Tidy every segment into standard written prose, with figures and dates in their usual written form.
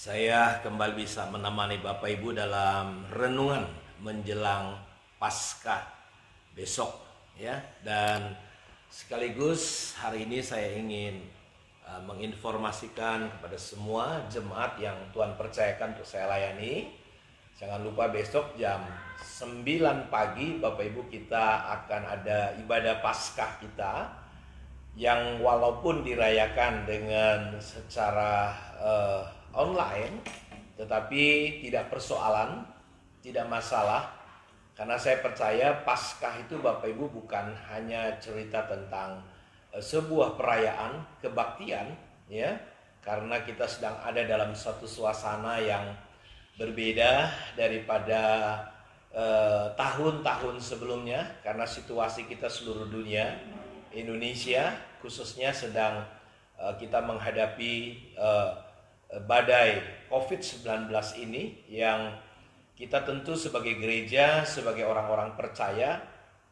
Saya kembali bisa menemani Bapak Ibu dalam renungan menjelang Paskah besok ya. Dan sekaligus hari ini saya ingin menginformasikan kepada semua jemaat yang Tuhan percayakan untuk saya layani. Jangan lupa besok jam 9 pagi Bapak Ibu kita akan ada ibadah Paskah kita yang walaupun dirayakan dengan secara online, tetapi tidak persoalan, tidak masalah, karena saya percaya Paskah itu Bapak Ibu bukan hanya cerita tentang sebuah perayaan kebaktian ya, karena kita sedang ada dalam satu suasana yang berbeda daripada tahun-tahun sebelumnya, karena situasi kita seluruh dunia, Indonesia khususnya sedang kita menghadapi badai COVID-19 ini, yang kita tentu sebagai gereja, sebagai orang-orang percaya,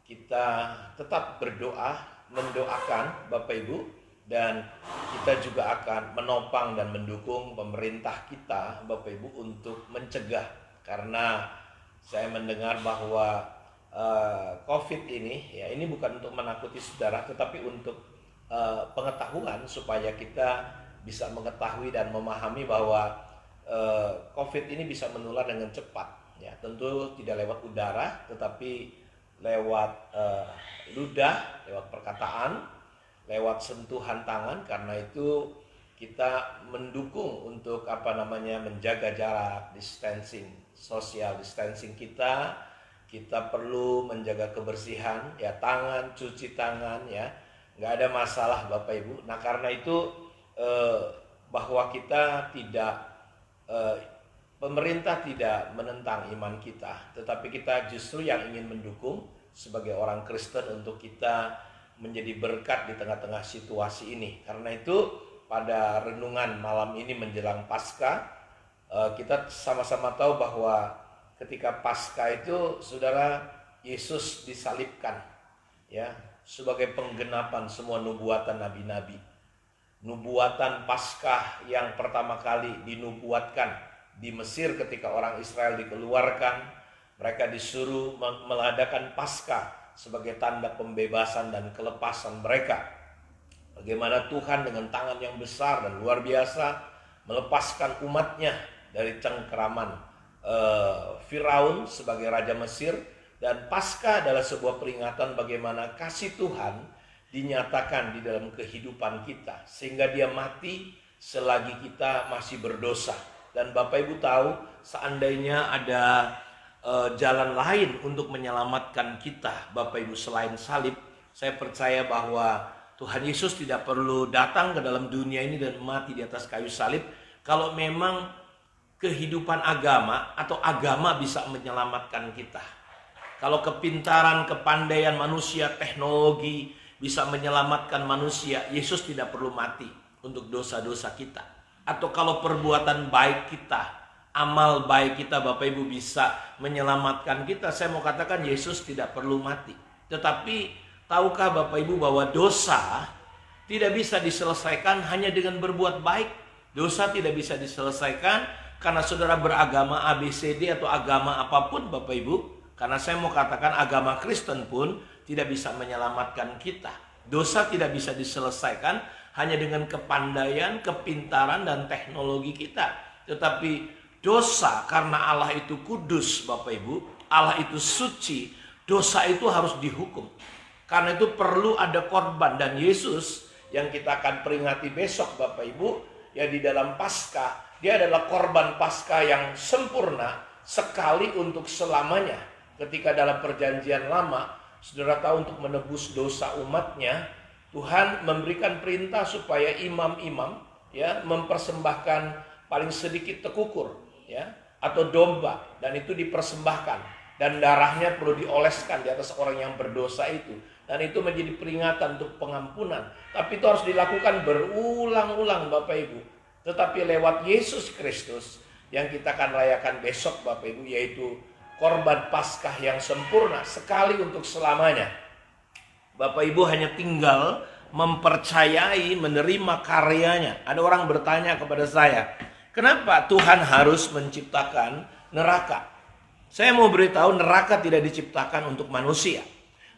kita tetap berdoa, mendoakan Bapak Ibu, dan kita juga akan menopang dan mendukung pemerintah kita Bapak Ibu untuk mencegah, karena saya mendengar bahwa COVID ini ya, ini bukan untuk menakuti saudara, tetapi untuk pengetahuan supaya kita bisa mengetahui dan memahami bahwa COVID ini bisa menular dengan cepat ya. Tentu tidak lewat udara, tetapi lewat ludah, lewat perkataan, lewat sentuhan tangan. Karena itu kita mendukung untuk menjaga jarak, distancing, social distancing kita. Kita perlu menjaga kebersihan ya, tangan, cuci tangan ya, nggak ada masalah Bapak Ibu. Nah karena itu bahwa kita tidak, pemerintah tidak menentang iman kita, tetapi kita justru yang ingin mendukung sebagai orang Kristen untuk kita menjadi berkat di tengah-tengah situasi ini. Karena itu pada renungan malam ini menjelang Paskah, kita sama-sama tahu bahwa ketika Paskah itu saudara, Yesus disalibkan ya, sebagai penggenapan semua nubuatan nabi-nabi. Nubuatan Paskah yang pertama kali dinubuatkan di Mesir ketika orang Israel dikeluarkan, mereka disuruh mengadakan Paskah sebagai tanda pembebasan dan kelepasan mereka. Bagaimana Tuhan dengan tangan yang besar dan luar biasa melepaskan umatnya dari cengkeraman Firaun sebagai raja Mesir. Dan Paskah adalah sebuah peringatan bagaimana kasih Tuhan dinyatakan di dalam kehidupan kita, sehingga dia mati selagi kita masih berdosa. Dan Bapak Ibu tahu, seandainya ada jalan lain untuk menyelamatkan kita Bapak Ibu selain salib, saya percaya bahwa Tuhan Yesus tidak perlu datang ke dalam dunia ini dan mati di atas kayu salib. Kalau memang kehidupan agama atau agama bisa menyelamatkan kita, kalau kepintaran, kepandaian manusia, teknologi bisa menyelamatkan manusia, Yesus tidak perlu mati untuk dosa-dosa kita. Atau kalau perbuatan baik kita, amal baik kita Bapak Ibu bisa menyelamatkan kita, saya mau katakan Yesus tidak perlu mati. Tetapi tahukah Bapak Ibu bahwa dosa tidak bisa diselesaikan hanya dengan berbuat baik. Dosa tidak bisa diselesaikan karena saudara beragama ABCD atau agama apapun Bapak Ibu. Karena saya mau katakan agama Kristen pun tidak bisa menyelamatkan kita. Dosa tidak bisa diselesaikan hanya dengan kepandaian, kepintaran, dan teknologi kita. Tetapi dosa, karena Allah itu kudus Bapak Ibu, Allah itu suci, dosa itu harus dihukum. Karena itu perlu ada korban. Dan Yesus yang kita akan peringati besok Bapak Ibu, ya di dalam Paskah, dia adalah korban Paskah yang sempurna sekali untuk selamanya. Ketika dalam perjanjian lama, saudara tahu, untuk menebus dosa umatnya, Tuhan memberikan perintah supaya imam-imam ya mempersembahkan paling sedikit tekukur ya, atau domba, dan itu dipersembahkan, dan darahnya perlu dioleskan di atas orang yang berdosa itu, dan itu menjadi peringatan untuk pengampunan. Tapi itu harus dilakukan berulang-ulang Bapak Ibu. Tetapi lewat Yesus Kristus yang kita akan rayakan besok Bapak Ibu, yaitu korban Paskah yang sempurna sekali untuk selamanya. Bapak Ibu hanya tinggal mempercayai, menerima karyanya. Ada orang bertanya kepada saya, Kenapa Tuhan harus menciptakan neraka? Saya mau beritahu, neraka tidak diciptakan untuk manusia.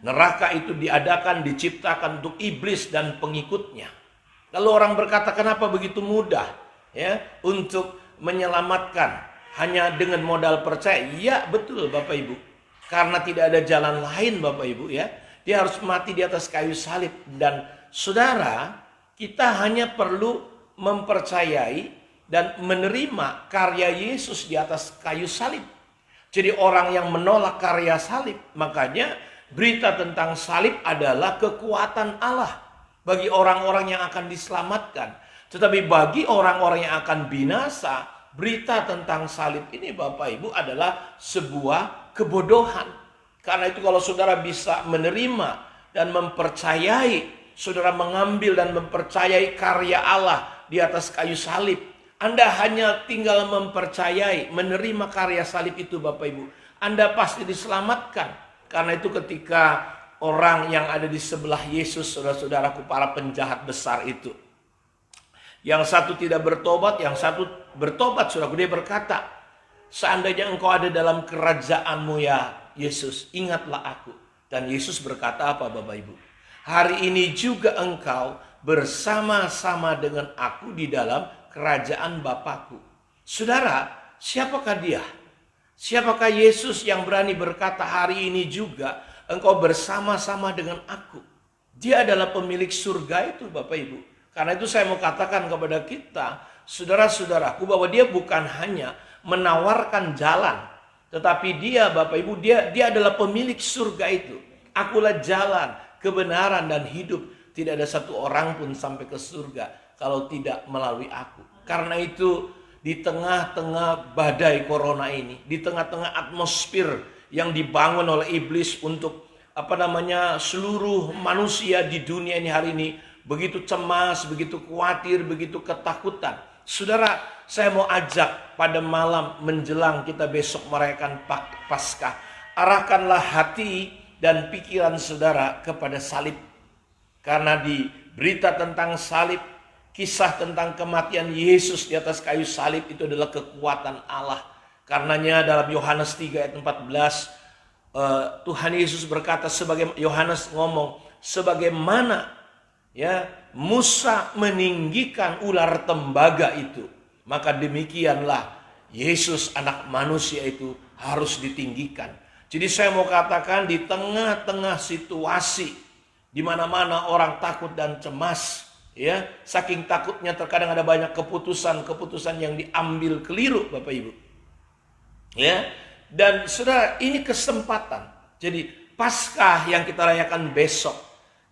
Neraka itu diadakan, diciptakan untuk iblis dan pengikutnya. Lalu orang berkata, kenapa begitu mudah ya untuk menyelamatkan hanya dengan modal percaya? Ya betul Bapak Ibu. Karena tidak ada jalan lain Bapak Ibu ya. Dia harus mati di atas kayu salib. Dan saudara, kita hanya perlu mempercayai dan menerima karya Yesus di atas kayu salib. Jadi orang yang menolak karya salib, makanya berita tentang salib adalah kekuatan Allah bagi orang-orang yang akan diselamatkan. Tetapi bagi orang-orang yang akan binasa, berita tentang salib ini Bapak Ibu adalah sebuah kebodohan. Karena itu kalau saudara bisa menerima dan mempercayai, saudara mengambil dan mempercayai karya Allah di atas kayu salib, Anda hanya tinggal mempercayai, menerima karya salib itu Bapak Ibu, Anda pasti diselamatkan. Karena itu ketika orang yang ada di sebelah Yesus, saudara-saudaraku, para penjahat besar itu, yang satu tidak bertobat, yang satu bertobat, saudaraku, dia berkata, seandainya engkau ada dalam kerajaanmu ya Yesus, ingatlah aku. Dan Yesus berkata apa Bapak Ibu? Hari ini juga engkau bersama-sama dengan aku di dalam kerajaan Bapakku. Saudara, siapakah dia? Siapakah Yesus yang berani berkata hari ini juga engkau bersama-sama dengan aku? Dia adalah pemilik surga itu Bapak Ibu. Karena itu saya mau katakan kepada kita, saudara-saudaraku, bahwa dia bukan hanya menawarkan jalan, tetapi dia Bapak Ibu, dia adalah pemilik surga itu. Akulah jalan, kebenaran dan hidup. Tidak ada satu orang pun sampai ke surga kalau tidak melalui aku. Karena itu di tengah-tengah badai corona ini, di tengah-tengah atmosfer yang dibangun oleh iblis untuk seluruh manusia di dunia ini hari ini begitu cemas, begitu khawatir, begitu ketakutan. Saudara, saya mau ajak pada malam menjelang kita besok merayakan Paskah, arahkanlah hati dan pikiran saudara kepada salib. Karena di berita tentang salib, kisah tentang kematian Yesus di atas kayu salib itu adalah kekuatan Allah. Karenanya dalam Yohanes 3 ayat 14, Tuhan Yesus berkata, Yohanes ngomong, sebagaimana ya Musa meninggikan ular tembaga itu, maka demikianlah Yesus anak manusia itu harus ditinggikan. Jadi saya mau katakan, di tengah-tengah situasi di mana-mana orang takut dan cemas, ya, saking takutnya terkadang ada banyak keputusan yang diambil keliru Bapak Ibu. Ya, dan saudara, ini kesempatan. Jadi Paskah yang kita rayakan besok,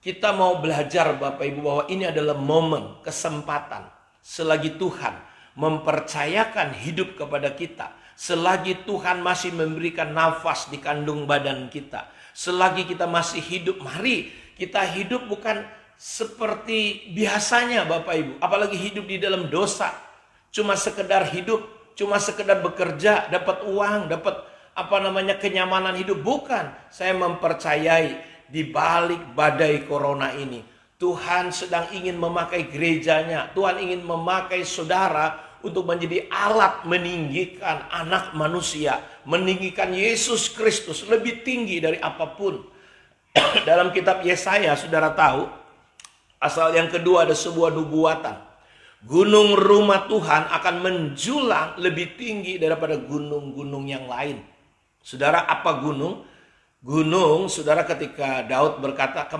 kita mau belajar Bapak Ibu bahwa ini adalah momen, kesempatan. Selagi Tuhan mempercayakan hidup kepada kita, selagi Tuhan masih memberikan nafas di kandung badan kita, selagi kita masih hidup, mari kita hidup bukan seperti biasanya Bapak Ibu. Apalagi hidup di dalam dosa. Cuma sekedar hidup, cuma sekedar bekerja, dapat uang, dapat kenyamanan hidup. Bukan. Saya mempercayai di balik badai corona ini, Tuhan sedang ingin memakai gerejanya. Tuhan ingin memakai saudara untuk menjadi alat meninggikan anak manusia, meninggikan Yesus Kristus lebih tinggi dari apapun. Dalam kitab Yesaya, saudara tahu, pasal yang kedua ada sebuah nubuatan. Gunung rumah Tuhan akan menjulang lebih tinggi daripada gunung-gunung yang lain. Saudara, apa gunung? Gunung, saudara, ketika Daud berkata,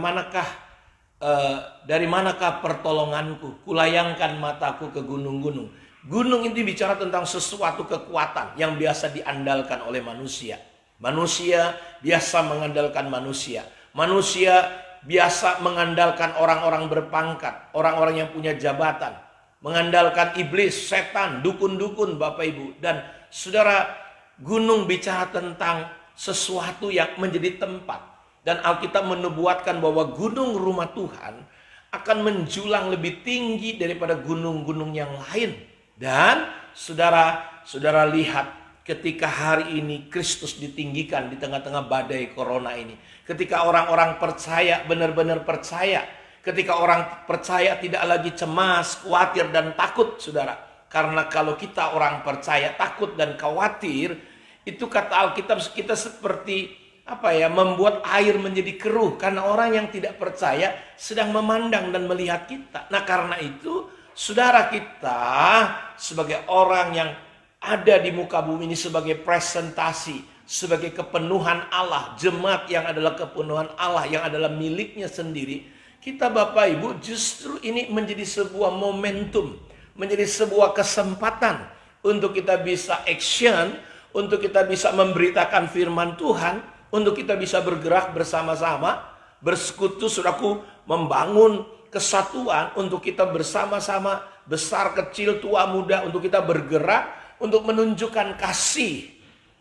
dari manakah pertolonganku? Kulayangkan mataku ke gunung-gunung. Gunung ini bicara tentang sesuatu kekuatan yang biasa diandalkan oleh manusia. Manusia biasa mengandalkan manusia. Manusia biasa mengandalkan orang-orang berpangkat, orang-orang yang punya jabatan, mengandalkan iblis, setan, dukun-dukun Bapak Ibu. Dan saudara, gunung bicara tentang sesuatu yang menjadi tempat. Dan Alkitab menubuatkan bahwa gunung rumah Tuhan akan menjulang lebih tinggi daripada gunung-gunung yang lain. Dan saudara lihat, ketika hari ini Kristus ditinggikan di tengah-tengah badai corona ini. Ketika orang-orang percaya, benar-benar percaya. Ketika orang percaya tidak lagi cemas, khawatir dan takut, saudara. Karena kalau kita orang percaya takut dan khawatir, itu kata Alkitab kita seperti membuat air menjadi keruh karena orang yang tidak percaya sedang memandang dan melihat kita. Nah, karena itu saudara, kita sebagai orang yang ada di muka bumi ini sebagai presentasi, sebagai kepenuhan Allah, jemaat yang adalah kepenuhan Allah, yang adalah miliknya sendiri, kita Bapak Ibu justru ini menjadi sebuah momentum, menjadi sebuah kesempatan untuk kita bisa action, untuk kita bisa memberitakan firman Tuhan, untuk kita bisa bergerak bersama-sama, bersekutu, saudaraku, membangun kesatuan untuk kita bersama-sama, besar, kecil, tua, muda, untuk kita bergerak, untuk menunjukkan kasih.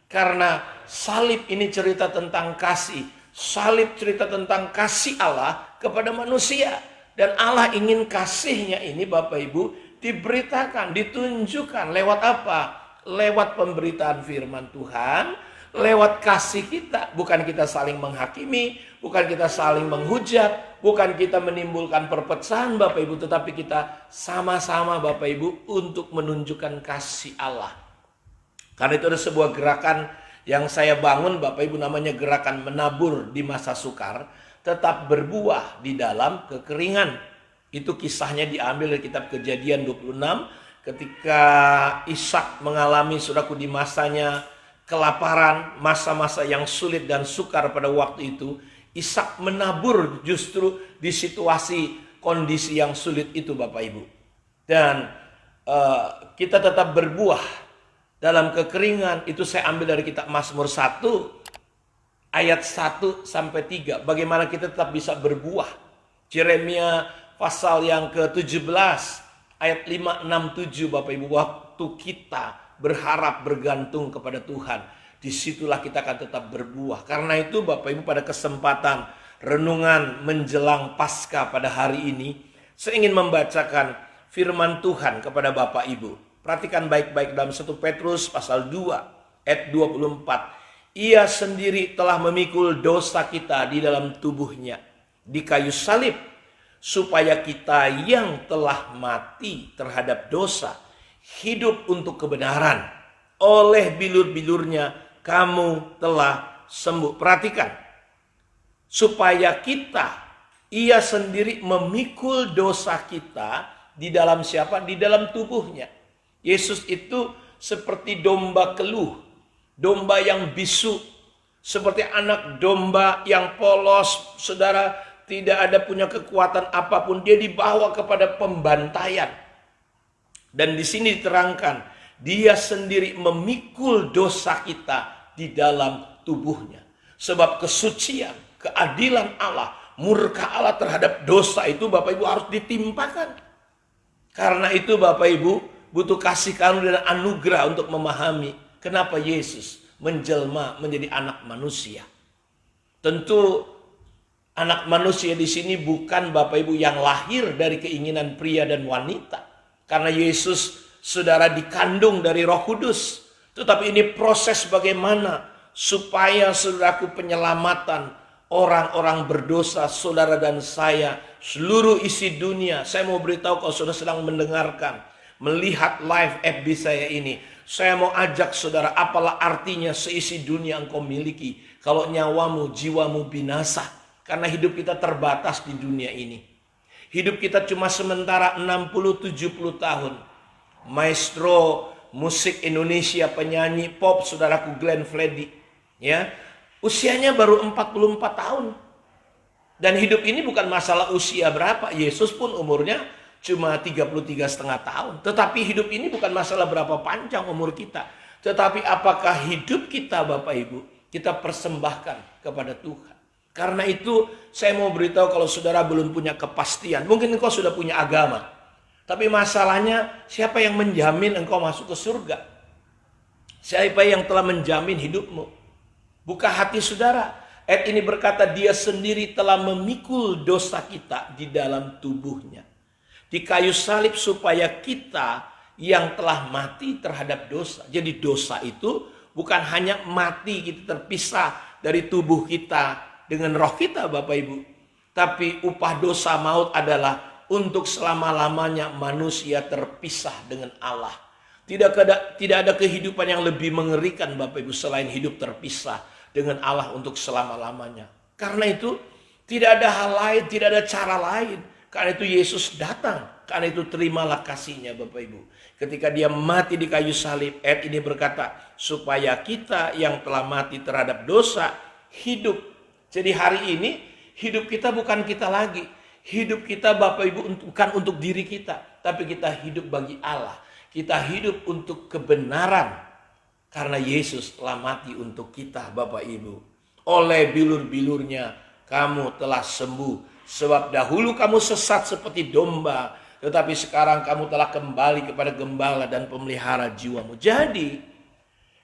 Karena salib ini cerita tentang kasih. Salib cerita tentang kasih Allah kepada manusia. Dan Allah ingin kasihnya ini Bapak Ibu diberitakan, ditunjukkan lewat apa? Lewat pemberitaan firman Tuhan, lewat kasih kita. Bukan kita saling menghakimi, bukan kita saling menghujat, bukan kita menimbulkan perpecahan Bapak Ibu, tetapi kita sama-sama Bapak Ibu untuk menunjukkan kasih Allah. Karena itu ada sebuah gerakan yang saya bangun Bapak Ibu, namanya gerakan menabur di masa sukar, tetap berbuah di dalam kekeringan. Itu kisahnya diambil dari kitab Kejadian 26, ketika Ishak mengalami, saudaraku, di masanya kelaparan, masa-masa yang sulit dan sukar pada waktu itu, Ishak menabur justru di situasi kondisi yang sulit itu Bapak Ibu. Dan kita tetap berbuah dalam kekeringan. Itu saya ambil dari kitab Mazmur 1 ayat 1 sampai 3. Bagaimana kita tetap bisa berbuah. Yeremia pasal yang ke-17 ayat 5, 6, 7 Bapak Ibu. Waktu kita berharap bergantung kepada Tuhan, disitulah kita akan tetap berbuah. Karena itu Bapak Ibu, pada kesempatan renungan menjelang Paskah pada hari ini, saya ingin membacakan firman Tuhan kepada Bapak Ibu. Perhatikan baik-baik dalam 1 Petrus pasal 2 ayat 24. Ia sendiri telah memikul dosa kita di dalam tubuhnya di kayu salib, supaya kita yang telah mati terhadap dosa hidup untuk kebenaran. Oleh bilur-bilurnya kamu telah sembuh. Perhatikan, supaya kita, ia sendiri memikul dosa kita di dalam siapa? Di dalam tubuhnya. Yesus itu seperti domba keluh, domba yang bisu, seperti anak domba yang polos, saudara, tidak ada punya kekuatan apapun, dia dibawa kepada pembantaian. Dan di sini diterangkan, dia sendiri memikul dosa kita di dalam tubuhnya. Sebab kesucian, keadilan Allah, murka Allah terhadap dosa itu Bapak Ibu harus ditimpakan. Karena itu Bapak Ibu butuh kasih karunia dan anugerah untuk memahami kenapa Yesus menjelma menjadi anak manusia. Tentu anak manusia di sini bukan Bapak Ibu yang lahir dari keinginan pria dan wanita. Karena Yesus, saudara, dikandung dari Roh Kudus. Tetapi ini proses bagaimana supaya, saudaraku, penyelamatan orang-orang berdosa, saudara dan saya, seluruh isi dunia. Saya mau beritahu kalau saudara sedang mendengarkan, melihat live FB saya ini, saya mau ajak saudara, apalah artinya seisi dunia engkau miliki kalau nyawamu, jiwamu binasa. Karena hidup kita terbatas di dunia ini. Hidup kita cuma sementara 60-70 tahun. Maestro musik Indonesia, penyanyi pop, saudaraku, Glenn Fredly, ya, usianya baru 44 tahun. Dan hidup ini bukan masalah usia berapa. Yesus pun umurnya cuma 33,5 tahun. Tetapi hidup ini bukan masalah berapa panjang umur kita. Tetapi apakah hidup kita Bapak Ibu kita persembahkan kepada Tuhan. Karena itu saya mau beritahu kalau saudara belum punya kepastian. Mungkin engkau sudah punya agama. Tapi masalahnya siapa yang menjamin engkau masuk ke surga? Siapa yang telah menjamin hidupmu? Buka hati saudara. Ayat ini berkata dia sendiri telah memikul dosa kita di dalam tubuhnya. Di kayu salib supaya kita yang telah mati terhadap dosa. Jadi dosa itu bukan hanya mati kita terpisah dari tubuh kita dengan roh kita Bapak Ibu. Tapi upah dosa maut adalah untuk selama-lamanya manusia terpisah dengan Allah. Tidak ada kehidupan yang lebih mengerikan Bapak Ibu selain hidup terpisah dengan Allah untuk selama-lamanya. Karena itu tidak ada hal lain, tidak ada cara lain. Karena itu Yesus datang. Karena itu terimalah kasihnya Bapak Ibu. Ketika dia mati di kayu salib, ayat ini berkata, supaya kita yang telah mati terhadap dosa hidup. Jadi hari ini hidup kita bukan kita lagi. Hidup kita Bapak Ibu bukan untuk diri kita, tapi kita hidup bagi Allah. Kita hidup untuk kebenaran karena Yesus telah mati untuk kita Bapak Ibu. Oleh bilur-bilurnya kamu telah sembuh. Sebab dahulu kamu sesat seperti domba, tetapi sekarang kamu telah kembali kepada gembala dan pemelihara jiwamu. Jadi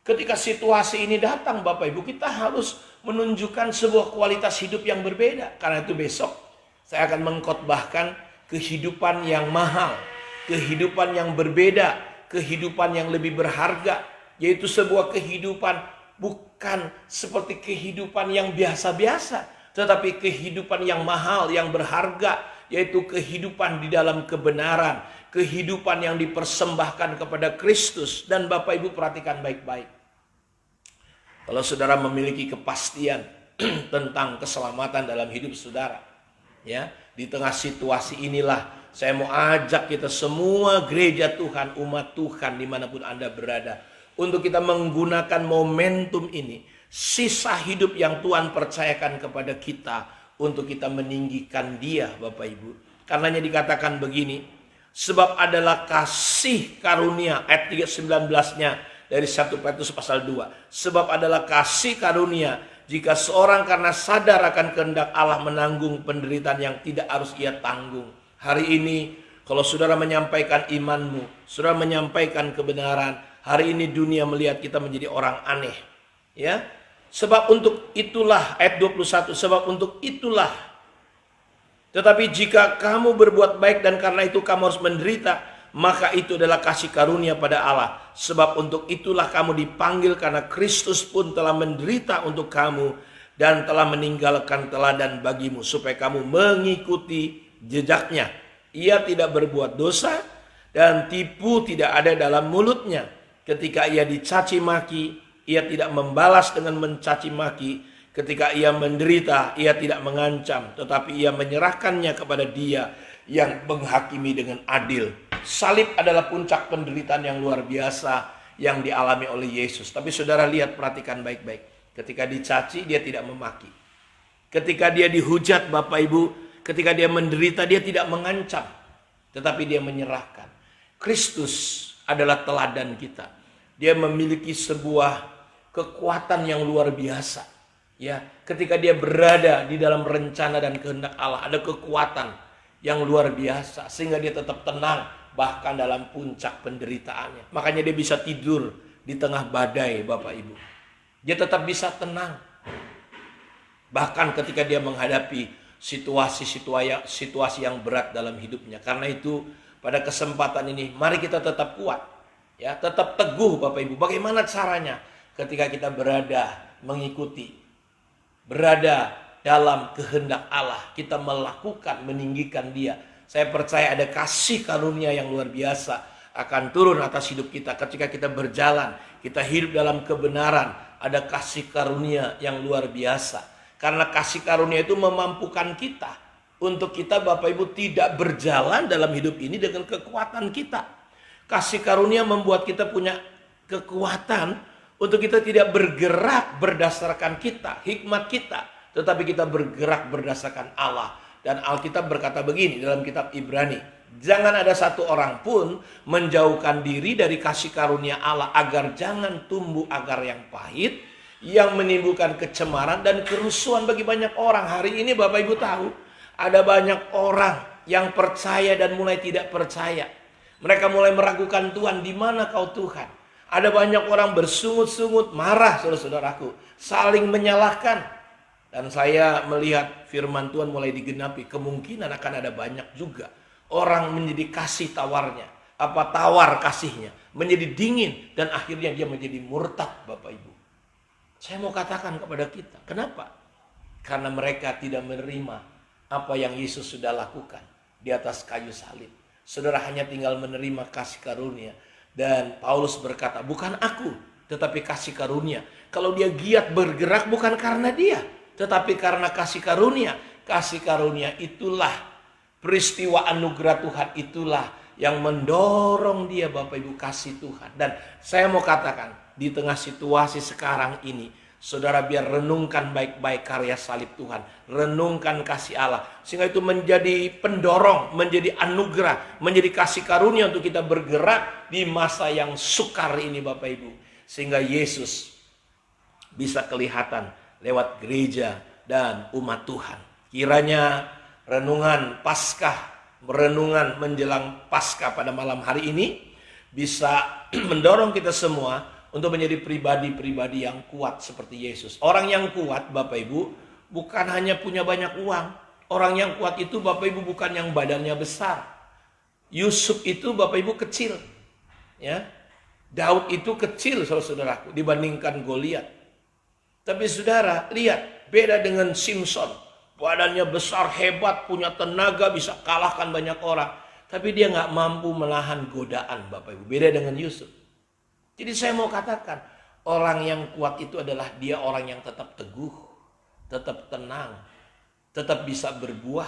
ketika situasi ini datang Bapak Ibu, kita harus menunjukkan sebuah kualitas hidup yang berbeda. Karena itu besok saya akan mengkhotbahkan kehidupan yang mahal, kehidupan yang berbeda, kehidupan yang lebih berharga, yaitu sebuah kehidupan bukan seperti kehidupan yang biasa-biasa, tetapi kehidupan yang mahal, yang berharga, yaitu kehidupan di dalam kebenaran, kehidupan yang dipersembahkan kepada Kristus. Dan Bapak Ibu perhatikan baik-baik. Kalau saudara memiliki kepastian tentang keselamatan dalam hidup saudara, ya, di tengah situasi inilah saya mau ajak kita semua gereja Tuhan, umat Tuhan dimanapun Anda berada, untuk kita menggunakan momentum ini, sisa hidup yang Tuhan percayakan kepada kita, untuk kita meninggikan Dia Bapak Ibu. Karenanya dikatakan begini, sebab adalah kasih karunia, ayat 19-nya dari 1 Petrus pasal 2. Sebab adalah kasih karunia jika seorang karena sadar akan kehendak Allah menanggung penderitaan yang tidak harus ia tanggung. Hari ini kalau saudara menyampaikan imanmu, saudara menyampaikan kebenaran, hari ini dunia melihat kita menjadi orang aneh. Ya, sebab untuk itulah, ayat 21, sebab untuk itulah. Tetapi jika kamu berbuat baik dan karena itu kamu harus menderita, maka itu adalah kasih karunia pada Allah. Sebab untuk itulah kamu dipanggil, karena Kristus pun telah menderita untuk kamu dan telah meninggalkan teladan bagimu, supaya kamu mengikuti jejaknya. Ia tidak berbuat dosa dan tipu tidak ada dalam mulutnya. Ketika ia dicaci maki, ia tidak membalas dengan mencaci maki. Ketika ia menderita, ia tidak mengancam, tetapi ia menyerahkannya kepada Dia yang menghakimi dengan adil. Salib adalah puncak penderitaan yang luar biasa yang dialami oleh Yesus. Tapi saudara lihat, perhatikan baik-baik. Ketika dicaci, dia tidak memaki. Ketika dia dihujat Bapak Ibu, ketika dia menderita, dia tidak mengancam, tetapi dia menyerahkan. Kristus adalah teladan kita. Dia memiliki sebuah kekuatan yang luar biasa. Ya, ketika dia berada di dalam rencana dan kehendak Allah, ada kekuatan yang luar biasa sehingga dia tetap tenang bahkan dalam puncak penderitaannya. Makanya dia bisa tidur di tengah badai Bapak Ibu. Dia tetap bisa tenang. Bahkan ketika dia menghadapi situasi yang berat dalam hidupnya. Karena itu pada kesempatan ini mari kita tetap kuat, ya, tetap teguh Bapak Ibu. Bagaimana caranya? Ketika kita berada dalam kehendak Allah, kita melakukan, meninggikan Dia. Saya percaya ada kasih karunia yang luar biasa akan turun atas hidup kita ketika kita berjalan, kita hidup dalam kebenaran. Ada kasih karunia yang luar biasa. Karena kasih karunia itu memampukan kita untuk kita Bapak Ibu tidak berjalan dalam hidup ini dengan kekuatan kita. Kasih karunia membuat kita punya kekuatan untuk kita tidak bergerak berdasarkan kita, hikmat kita, tetapi kita bergerak berdasarkan Allah. Dan Alkitab berkata begini dalam kitab Ibrani, jangan ada satu orang pun menjauhkan diri dari kasih karunia Allah, agar jangan tumbuh akar yang pahit, yang menimbulkan kecemaran dan kerusuhan bagi banyak orang. Hari ini Bapak Ibu tahu, ada banyak orang yang percaya dan mulai tidak percaya. Mereka mulai meragukan Tuhan, di mana kau Tuhan? Ada banyak orang bersungut-sungut, marah saudara-saudaraku, saling menyalahkan. Dan saya melihat firman Tuhan mulai digenapi. Kemungkinan akan ada banyak juga orang menjadi kasih tawarnya, tawar kasihnya menjadi dingin, dan akhirnya dia menjadi murtad Bapak Ibu. Saya mau katakan kepada kita, kenapa? Karena mereka tidak menerima apa yang Yesus sudah lakukan. di atas kayu salib. Saudara hanya tinggal menerima kasih karunia. Dan Paulus berkata, bukan aku, tetapi kasih karunia. Kalau dia giat bergerak bukan karena dia, tetapi karena kasih karunia. Kasih karunia itulah, peristiwa anugerah Tuhan itulah yang mendorong dia, Bapak Ibu, kasih Tuhan. Dan saya mau katakan, di tengah situasi sekarang ini, saudara biar renungkan baik-baik karya salib Tuhan. Renungkan kasih Allah. Sehingga itu menjadi pendorong, menjadi anugerah, menjadi kasih karunia untuk kita bergerak di masa yang sukar ini, Bapak Ibu. Sehingga Yesus bisa kelihatan lewat gereja dan umat Tuhan. Kiranya renungan Paskah, renungan menjelang Paskah pada malam hari ini bisa mendorong kita semua untuk menjadi pribadi-pribadi yang kuat seperti Yesus. Orang yang kuat, Bapak Ibu, bukan hanya punya banyak uang. Orang yang kuat itu, Bapak Ibu, bukan yang badannya besar. Yusuf itu, Bapak Ibu, kecil. Ya, Daud itu kecil, saudaraku, dibandingkan Goliat. Tapi saudara, lihat, beda dengan Simpson. Badannya besar, hebat, punya tenaga, bisa kalahkan banyak orang. Tapi dia nggak mampu menahan godaan, Bapak Ibu. Beda dengan Yusuf. Jadi saya mau katakan, orang yang kuat itu adalah dia orang yang tetap teguh, tetap tenang, tetap bisa berbuah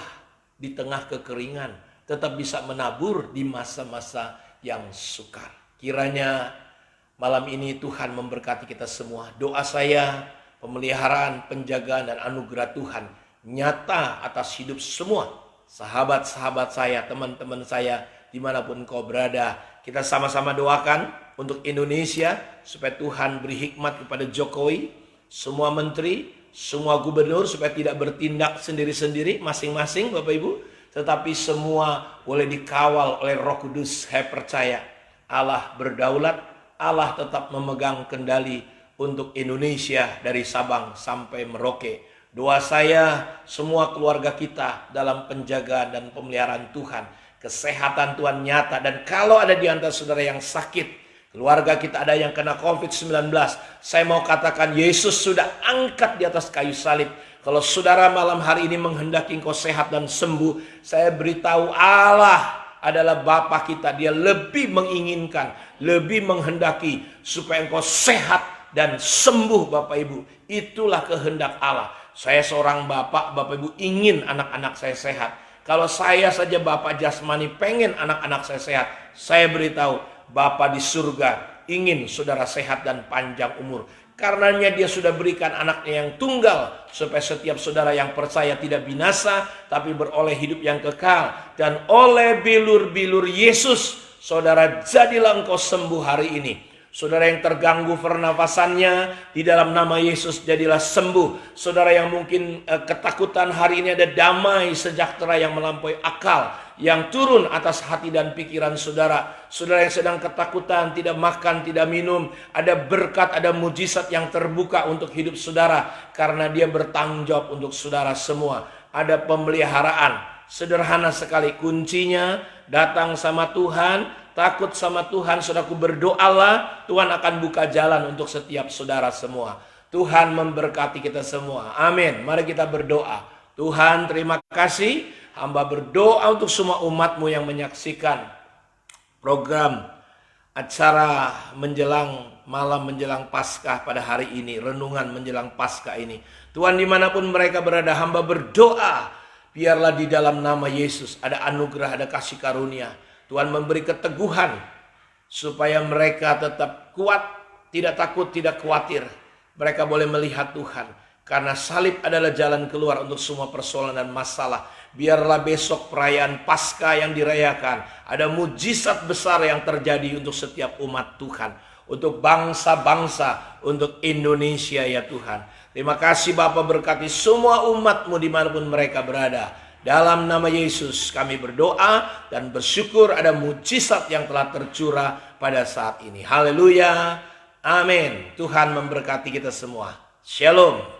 di tengah kekeringan, tetap bisa menabur di masa-masa yang sukar. Kiranya malam ini Tuhan memberkati kita semua. Doa saya, pemeliharaan, penjagaan, dan anugerah Tuhan nyata atas hidup semua sahabat-sahabat saya, teman-teman saya, dimanapun kau berada. Kita sama-sama doakan untuk Indonesia supaya Tuhan beri hikmat kepada Jokowi, semua menteri, semua gubernur supaya tidak bertindak sendiri-sendiri masing-masing, Bapak Ibu, tetapi semua boleh dikawal oleh Roh Kudus. Saya percaya Allah berdaulat, Allah tetap memegang kendali untuk Indonesia dari Sabang sampai Merauke. Doa saya semua keluarga kita dalam penjagaan dan pemeliharaan Tuhan. Kesehatan Tuhan nyata. Dan kalau ada di antara saudara yang sakit, keluarga kita ada yang kena COVID-19, saya mau katakan Yesus sudah angkat di atas kayu salib. Kalau saudara malam hari ini menghendaki engkau sehat dan sembuh, saya beritahu Allah adalah Bapa kita. Dia lebih menginginkan, lebih menghendaki supaya engkau sehat dan sembuh, Bapak Ibu. Itulah kehendak Allah. Saya seorang bapak, Bapak Ibu, ingin anak-anak saya sehat. Kalau saya saja bapak jasmani pengen anak-anak saya sehat, saya beritahu Bapa di surga ingin saudara sehat dan panjang umur. Karenanya dia sudah berikan anaknya yang tunggal, supaya setiap saudara yang percaya tidak binasa, tapi beroleh hidup yang kekal. Dan oleh bilur-bilur Yesus, saudara jadilah engkau sembuh hari ini. Saudara yang terganggu pernafasannya, di dalam nama Yesus jadilah sembuh. Saudara yang mungkin ketakutan, hari ini ada damai sejahtera yang melampaui akal yang turun atas hati dan pikiran saudara. Saudara yang sedang ketakutan, tidak makan, tidak minum, ada berkat, ada mujizat yang terbuka untuk hidup saudara, karena dia bertanggung jawab untuk saudara semua. Ada pemeliharaan, sederhana sekali kuncinya, datang sama Tuhan, takut sama Tuhan. Saudaraku, berdoalah, Tuhan akan buka jalan untuk setiap saudara semua. Tuhan memberkati kita semua, amin. Mari kita berdoa. Tuhan, terima kasih, hamba berdoa untuk semua umat-Mu yang menyaksikan program acara menjelang malam menjelang Paskah pada hari ini, renungan menjelang Paskah ini. Tuhan, dimanapun mereka berada, hamba berdoa, biarlah di dalam nama Yesus ada anugerah, ada kasih karunia. Tuhan memberi keteguhan supaya mereka tetap kuat, tidak takut, tidak khawatir. Mereka boleh melihat Tuhan, karena salib adalah jalan keluar untuk semua persoalan dan masalah. Biarlah besok perayaan Paskah yang dirayakan, ada mujizat besar yang terjadi untuk setiap umat Tuhan, untuk bangsa-bangsa, untuk Indonesia ya Tuhan. Terima kasih Bapa, berkati semua umat-Mu dimanapun mereka berada. Dalam nama Yesus kami berdoa dan bersyukur ada mujizat yang telah tercurah pada saat ini. Haleluya. Amin. Tuhan memberkati kita semua. Shalom.